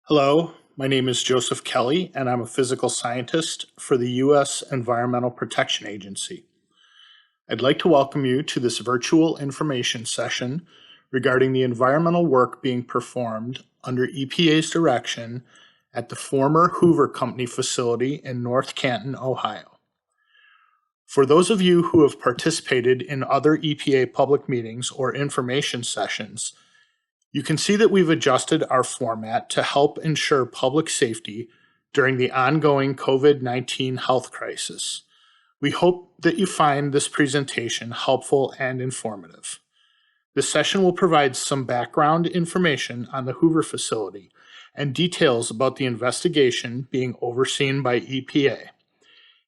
Hello, my name is Joseph Kelly, and I'm a physical scientist for the U.S. Environmental Protection Agency. I'd like to welcome you to this virtual information session regarding the environmental work being performed under EPA's direction at the former Hoover Company facility in North Canton, Ohio. For those of you who have participated in other EPA public meetings or information sessions, you can see that we've adjusted our format to help ensure public safety during the ongoing COVID-19 health crisis. We hope that you find this presentation helpful and informative. This session will provide some background information on the Hoover facility and details about the investigation being overseen by EPA.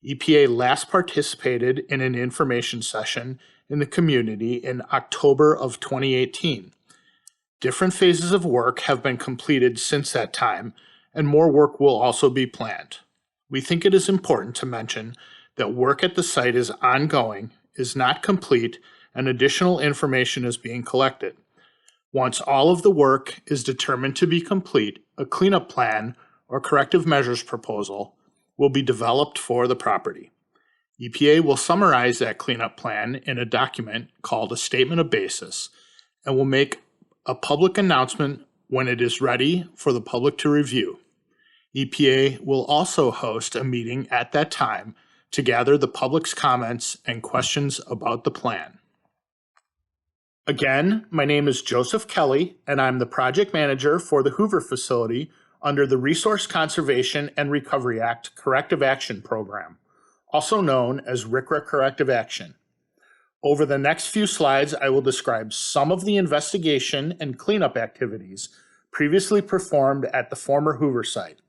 EPA last participated in an information session in the community in October of 2018. Different phases of work have been completed since that time, and more work will also be planned. We think it is important to mention that work at the site is ongoing, is not complete, and additional information is being collected. Once all of the work is determined to be complete, a cleanup plan or corrective measures proposal will be developed for the property. EPA will summarize that cleanup plan in a document called a Statement of Basis and will make a public announcement when it is ready for the public to review. EPA will also host a meeting at that time to gather the public's comments and questions about the plan. Again, my name is Joseph Kelly, and I'm the project manager for the Hoover facility under the Resource Conservation and Recovery Act Corrective Action Program, also known as RCRA Corrective Action. Over the next few slides, I will describe some of the investigation and cleanup activities previously performed at the former Hoover site.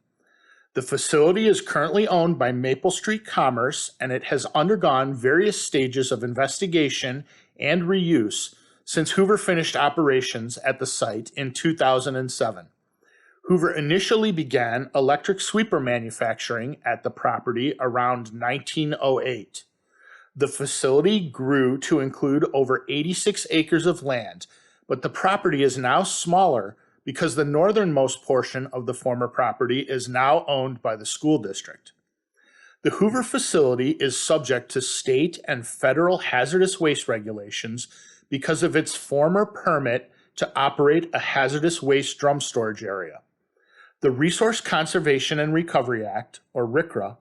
The facility is currently owned by Maple Street Commerce, and it has undergone various stages of investigation and reuse since Hoover finished operations at the site in 2007. Hoover initially began electric sweeper manufacturing at the property around 1908. The facility grew to include over 86 acres of land, but the property is now smaller because the northernmost portion of the former property is now owned by the school district. The Hoover facility is subject to state and federal hazardous waste regulations because of its former permit to operate a hazardous waste drum storage area. The Resource Conservation and Recovery Act, or RCRA,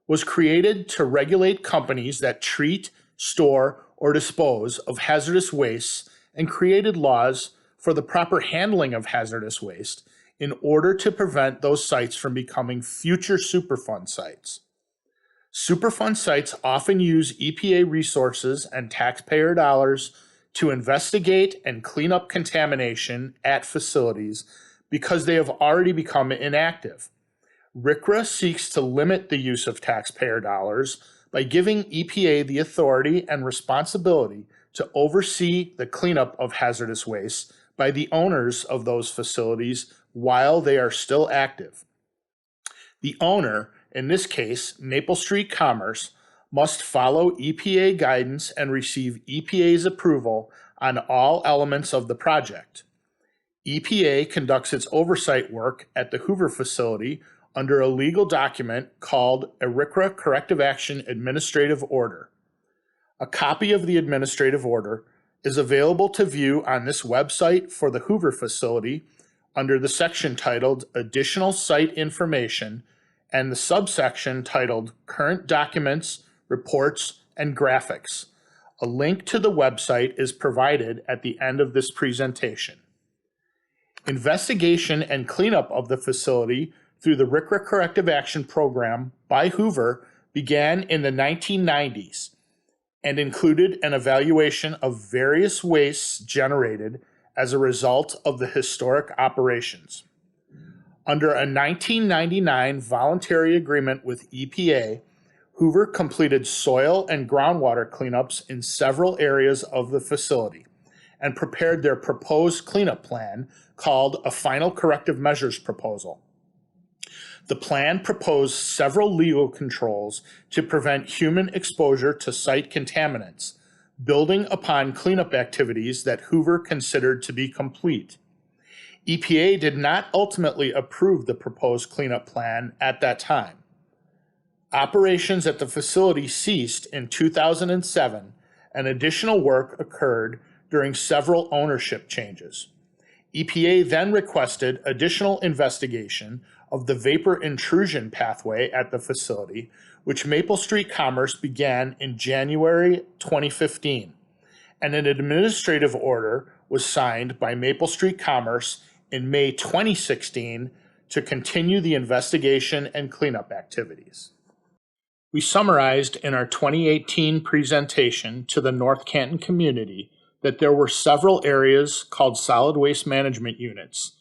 was created to regulate companies that treat, store, or dispose of hazardous wastes and created laws for the proper handling of hazardous waste in order to prevent those sites from becoming future Superfund sites. Superfund sites often use EPA resources and taxpayer dollars to investigate and clean up contamination at facilities because they have already become inactive. RCRA seeks to limit the use of taxpayer dollars by giving EPA the authority and responsibility to oversee the cleanup of hazardous waste by the owners of those facilities while they are still active. The owner, in this case Maple Street Commerce, must follow EPA guidance and receive EPA's approval on all elements of the project. EPA conducts its oversight work at the Hoover facility under a legal document called a RCRA Corrective Action Administrative Order. A copy of the administrative order is available to view on this website for the Hoover facility under the section titled Additional Site Information and the subsection titled Current Documents, Reports, and Graphics. A link to the website is provided at the end of this presentation. Investigation and cleanup of the facility through the RCRA Corrective Action Program by Hoover began in the 1990s and included an evaluation of various wastes generated as a result of the historic operations. Under a 1999 voluntary agreement with EPA, Hoover completed soil and groundwater cleanups in several areas of the facility and prepared their proposed cleanup plan called a Final Corrective Measures Proposal. The plan proposed several legal controls to prevent human exposure to site contaminants, building upon cleanup activities that Hoover considered to be complete. EPA did not ultimately approve the proposed cleanup plan at that time. Operations at the facility ceased in 2007, and additional work occurred during several ownership changes. EPA then requested additional investigation of the vapor intrusion pathway at the facility, which Maple Street Commerce began in January 2015, and an administrative order was signed by Maple Street Commerce in May 2016 to continue the investigation and cleanup activities. We summarized in our 2018 presentation to the North Canton community that there were several areas called solid waste management units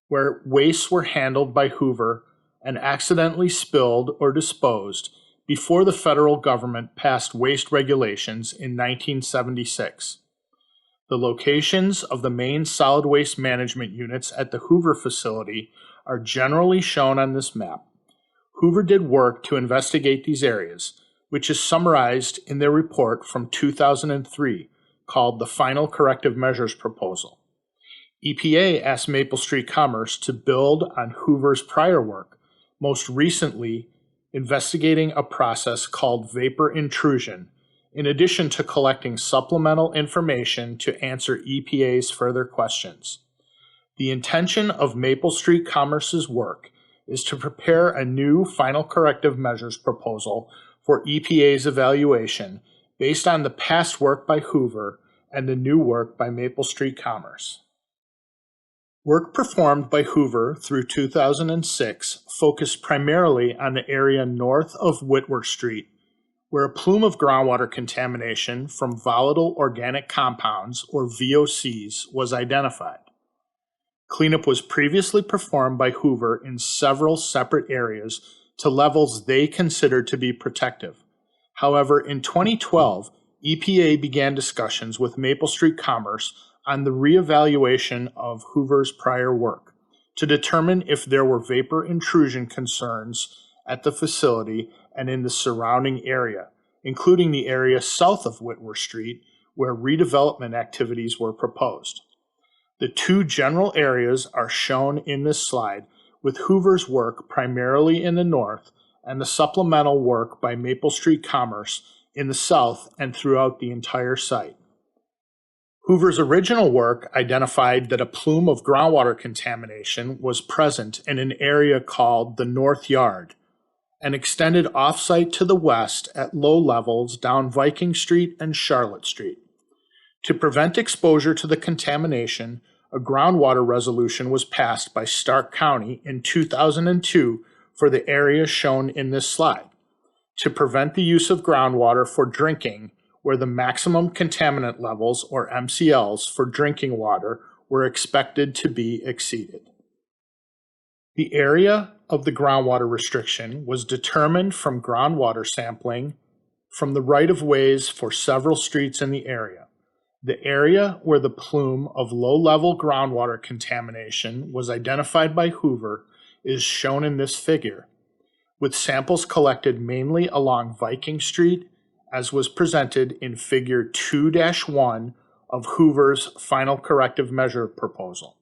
where wastes were handled by Hoover and accidentally spilled or disposed before the federal government passed waste regulations in 1976. The locations of the main solid waste management units at the Hoover facility are generally shown on this map. Hoover did work to investigate these areas, which is summarized in their report from 2003 called the Final Corrective Measures Proposal. EPA asked Maple Street Commerce to build on Hoover's prior work, most recently investigating a process called vapor intrusion, in addition to collecting supplemental information to answer EPA's further questions. The intention of Maple Street Commerce's work is to prepare a new Final Corrective Measures proposal for EPA's evaluation based on the past work by Hoover and the new work by Maple Street Commerce. Work performed by Hoover through 2006 focused primarily on the area north of Whitworth Street, where a plume of groundwater contamination from volatile organic compounds, or VOCs, was identified. Cleanup was previously performed by Hoover in several separate areas to levels they considered to be protective. However, in 2012, EPA began discussions with Maple Street Commerce on the reevaluation of Hoover's prior work to determine if there were vapor intrusion concerns at the facility and in the surrounding area, including the area south of Whitworth Street, where redevelopment activities were proposed. The two general areas are shown in this slide, with Hoover's work primarily in the north and the supplemental work by Maple Street Commerce in the south and throughout the entire site. Hoover's original work identified that a plume of groundwater contamination was present in an area called the North Yard and extended off-site to the west at low levels down Viking Street and Charlotte Street. To prevent exposure to the contamination, a groundwater resolution was passed by Stark County in 2002 for the area shown in this slide, to prevent the use of groundwater for drinking where the maximum contaminant levels, or MCLs, for drinking water were expected to be exceeded. The area of the groundwater restriction was determined from groundwater sampling from the right-of-ways for several streets in the area. The area where the plume of low-level groundwater contamination was identified by Hoover is shown in this figure, with samples collected mainly along Viking Street, as was presented in Figure 2-1 of Hoover's Final Corrective Measure Proposal.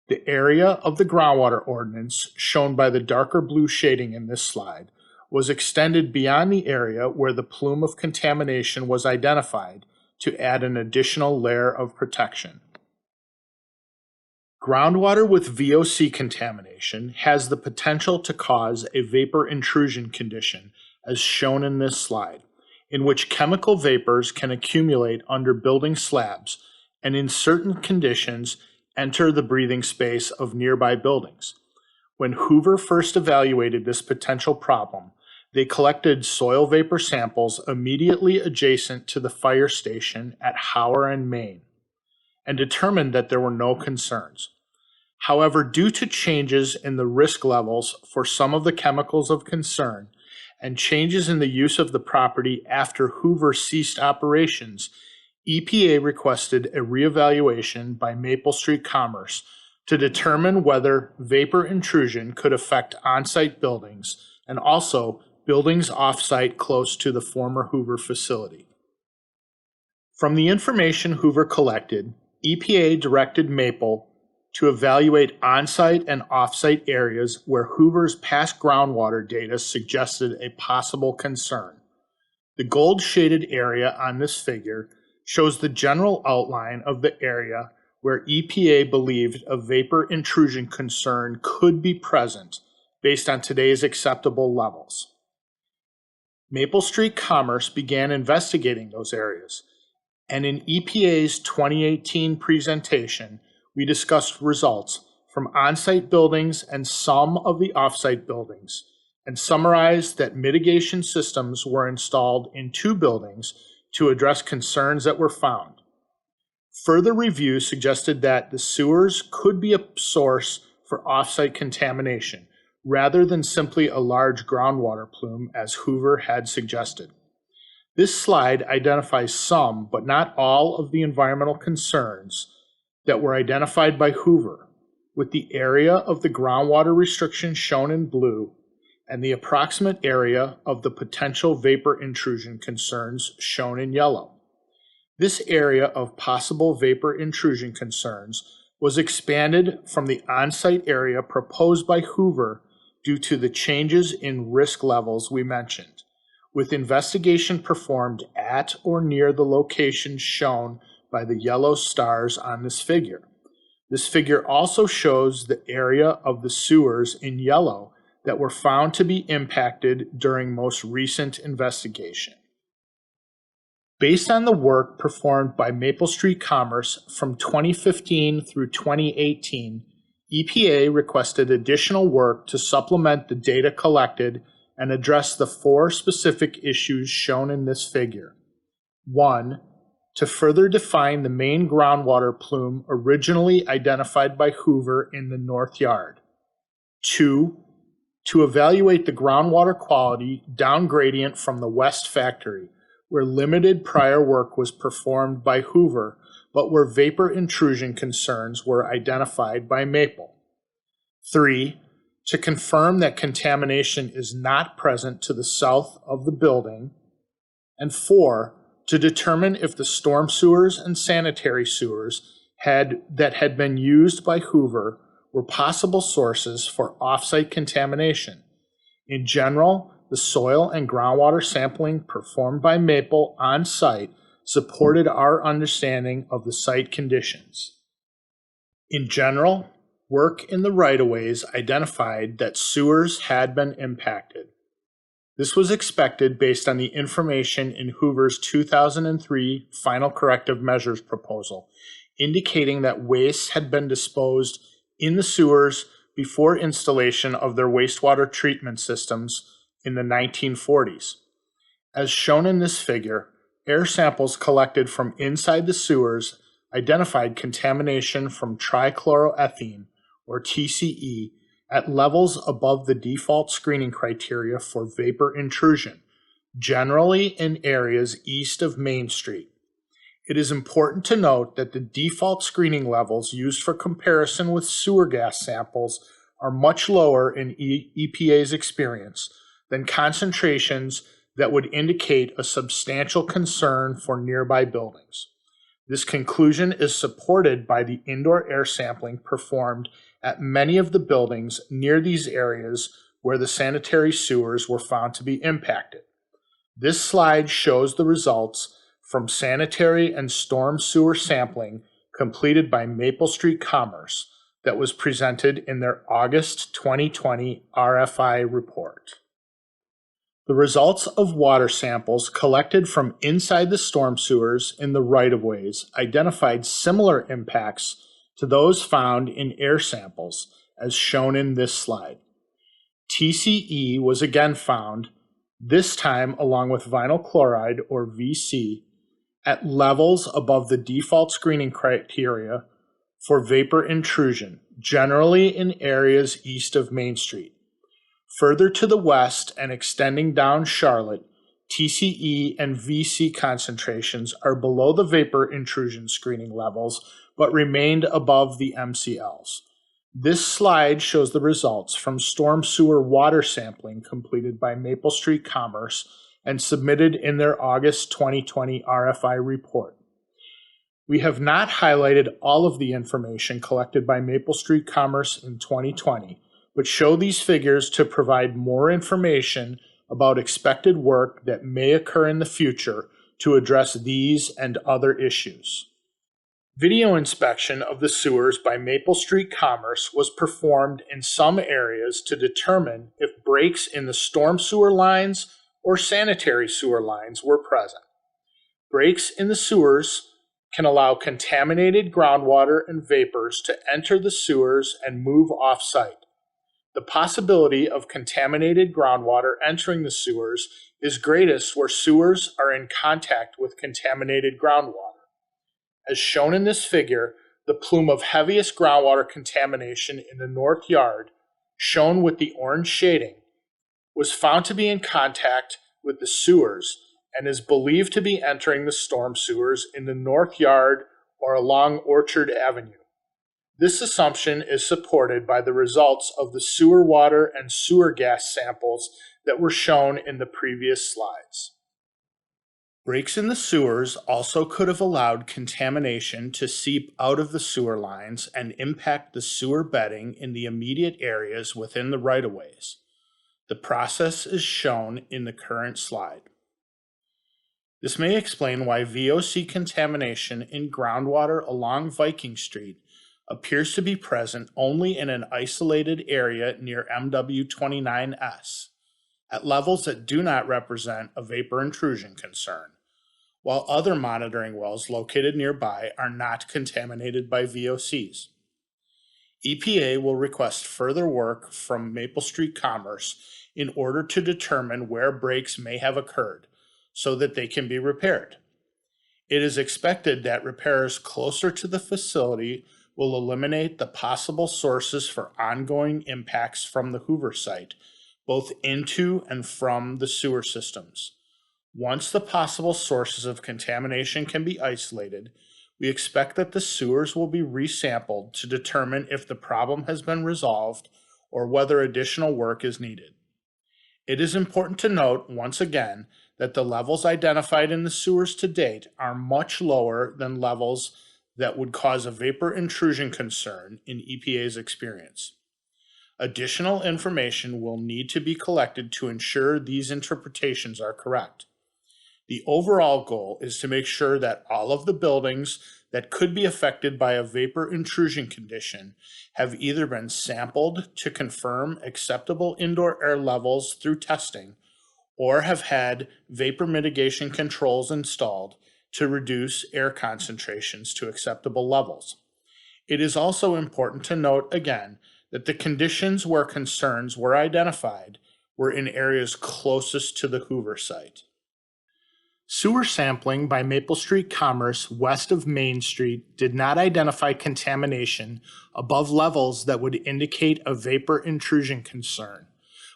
The area of the groundwater ordinance, shown by the darker blue shading in this slide, was extended beyond the area where the plume of contamination was identified to add an additional layer of protection. Groundwater with VOC contamination has the potential to cause a vapor intrusion condition, as shown in this slide, in which chemical vapors can accumulate under building slabs and in certain conditions enter the breathing space of nearby buildings. When Hoover first evaluated this potential problem, they collected soil vapor samples immediately adjacent to the fire station at Hoover and Main and determined that there were no concerns. However, due to changes in the risk levels for some of the chemicals of concern and changes in the use of the property after Hoover ceased operations, EPA requested a reevaluation by Maple Street Commerce to determine whether vapor intrusion could affect on-site buildings and also buildings off-site close to the former Hoover facility. From the information Hoover collected, EPA directed Maple to evaluate on-site and off-site areas where Hoover's past groundwater data suggested a possible concern. The gold-shaded area on this figure shows the general outline of the area where EPA believed a vapor intrusion concern could be present based on today's acceptable levels. Maple Street Commerce began investigating those areas, and in EPA's 2018 presentation, we discussed results from on-site buildings and some of the off-site buildings, and summarized that mitigation systems were installed in 2 buildings to address concerns that were found. Further review suggested that the sewers could be a source for off-site contamination, rather than simply a large groundwater plume as Hoover had suggested. This slide identifies some, but not all, of the environmental concerns that were identified by Hoover, with the area of the groundwater restriction shown in blue and the approximate area of the potential vapor intrusion concerns shown in yellow. This area of possible vapor intrusion concerns was expanded from the on-site area proposed by Hoover due to the changes in risk levels we mentioned, with investigation performed at or near the locations shown by the yellow stars on this figure. This figure also shows the area of the sewers in yellow that were found to be impacted during most recent investigation. Based on the work performed by Maple Street Commerce from 2015 through 2018, EPA requested additional work to supplement the data collected and address the 4 specific issues shown in this figure. 1. To further define the main groundwater plume originally identified by Hoover in the North Yard. 2. To evaluate the groundwater quality down gradient from the West Factory, where limited prior work was performed by Hoover, but where vapor intrusion concerns were identified by Maple. 3. To confirm that contamination is not present to the south of the building. And 4. To determine if the storm sewers and sanitary sewers that had been used by Hoover were possible sources for off-site contamination. In general, the soil and groundwater sampling performed by Maple on-site supported our understanding of the site conditions. In general, work in the right-of-ways identified that sewers had been impacted. This was expected based on the information in Hoover's 2003 Final Corrective Measures proposal, indicating that waste had been disposed in the sewers before installation of their wastewater treatment systems in the 1940s. As shown in this figure, air samples collected from inside the sewers identified contamination from trichloroethene, or TCE, at levels above the default screening criteria for vapor intrusion, generally in areas east of Main Street. It is important to note that the default screening levels used for comparison with sewer gas samples are much lower in EPA's experience than concentrations that would indicate a substantial concern for nearby buildings. This conclusion is supported by the indoor air sampling performed at many of the buildings near these areas where the sanitary sewers were found to be impacted. This slide shows the results from sanitary and storm sewer sampling completed by Maple Street Commerce that was presented in their August 2020 RFI report. The results of water samples collected from inside the storm sewers in the right-of-ways identified similar impacts to those found in air samples, as shown in this slide. TCE was again found, this time along with vinyl chloride, or VC, at levels above the default screening criteria for vapor intrusion, generally in areas east of Main Street. Further to the west and extending down Charlotte, TCE and VC concentrations are below the vapor intrusion screening levels, but remained above the MCLs. This slide shows the results from storm sewer water sampling completed by Maple Street Commerce and submitted in their August 2020 RFI report. We have not highlighted all of the information collected by Maple Street Commerce in 2020, but show these figures to provide more information about expected work that may occur in the future to address these and other issues. Video inspection of the sewers by Maple Street Commerce was performed in some areas to determine if breaks in the storm sewer lines or sanitary sewer lines were present. Breaks in the sewers can allow contaminated groundwater and vapors to enter the sewers and move off-site. The possibility of contaminated groundwater entering the sewers is greatest where sewers are in contact with contaminated groundwater. As shown in this figure, the plume of heaviest groundwater contamination in the north yard, shown with the orange shading, was found to be in contact with the sewers and is believed to be entering the storm sewers in the north yard or along Orchard Avenue. This assumption is supported by the results of the sewer water and sewer gas samples that were shown in the previous slides. Breaks in the sewers also could have allowed contamination to seep out of the sewer lines and impact the sewer bedding in the immediate areas within the right-of-ways. The process is shown in the current slide. This may explain why VOC contamination in groundwater along Viking Street appears to be present only in an isolated area near MW29S, at levels that do not represent a vapor intrusion concern, while other monitoring wells located nearby are not contaminated by VOCs. EPA will request further work from Maple Street Commerce in order to determine where breaks may have occurred so that they can be repaired. It is expected that repairs closer to the facility will eliminate the possible sources for ongoing impacts from the Hoover site, both into and from the sewer systems. Once the possible sources of contamination can be isolated, we expect that the sewers will be resampled to determine if the problem has been resolved or whether additional work is needed. It is important to note, once again, that the levels identified in the sewers to date are much lower than levels that would cause a vapor intrusion concern in EPA's experience. Additional information will need to be collected to ensure these interpretations are correct. The overall goal is to make sure that all of the buildings that could be affected by a vapor intrusion condition have either been sampled to confirm acceptable indoor air levels through testing or have had vapor mitigation controls installed to reduce air concentrations to acceptable levels. It is also important to note again that the conditions where concerns were identified were in areas closest to the Hoover site. Sewer sampling by Maple Street Commerce west of Main Street did not identify contamination above levels that would indicate a vapor intrusion concern,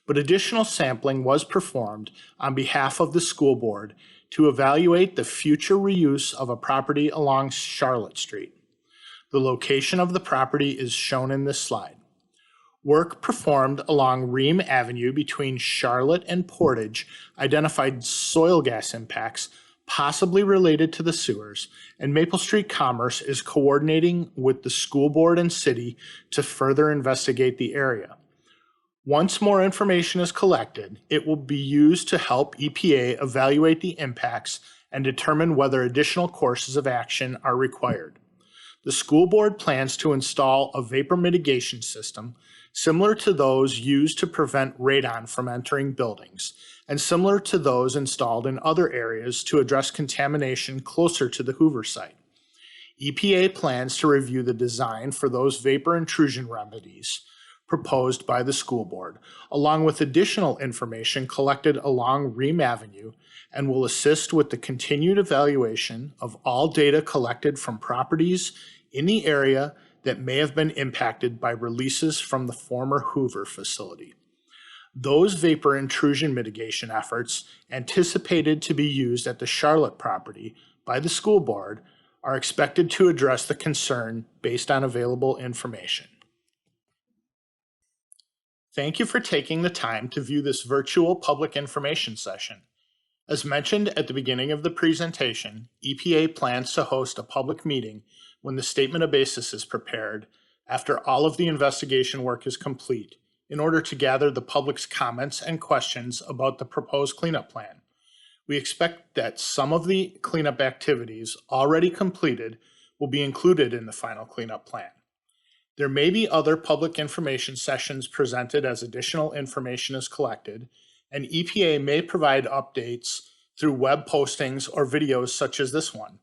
but additional sampling was performed on behalf of the school board to evaluate the future reuse of a property along Charlotte Street. The location of the property is shown in this slide. Work performed along Ream Avenue between Charlotte and Portage identified soil gas impacts possibly related to the sewers, and Maple Street Commerce is coordinating with the school board and city to further investigate the area. Once more information is collected, it will be used to help EPA evaluate the impacts and determine whether additional courses of action are required. The school board plans to install a vapor mitigation system similar to those used to prevent radon from entering buildings, and similar to those installed in other areas to address contamination closer to the Hoover site. EPA plans to review the design for those vapor intrusion remedies proposed by the school board, along with additional information collected along Ream Avenue, and will assist with the continued evaluation of all data collected from properties in the area that may have been impacted by releases from the former Hoover facility. Those vapor intrusion mitigation efforts, anticipated to be used at the Charlotte property by the school board, are expected to address the concern based on available information. Thank you for taking the time to view this virtual public information session. As mentioned at the beginning of the presentation, EPA plans to host a public meeting when the statement of basis is prepared after all of the investigation work is complete in order to gather the public's comments and questions about the proposed cleanup plan. We expect that some of the cleanup activities already completed will be included in the final cleanup plan. There may be other public information sessions presented as additional information is collected, and EPA may provide updates through web postings or videos such as this one.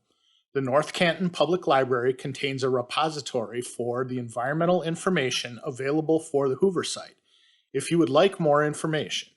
The North Canton Public Library contains a repository for the environmental information available for the Hoover site, if you would like more information.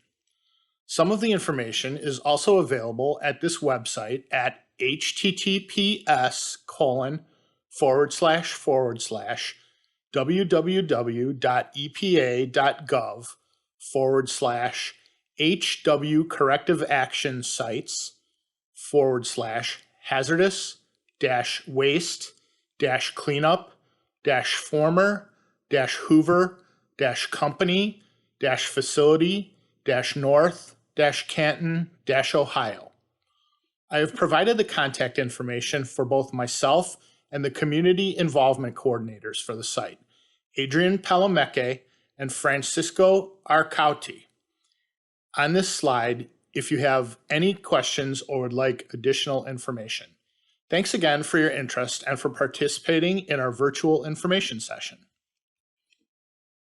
Some of the information is also available at this website at https://www.epa.gov/HW corrective action sites/hazardous-waste-cleanup-former-hoover-company-facility-north-canton-ohio. I have provided the contact information for both myself and the community involvement coordinators for the site, Adrian Palamecche and Francisco Arcauti, on this slide if you have any questions or would like additional information. Thanks again for your interest and for participating in our virtual information session.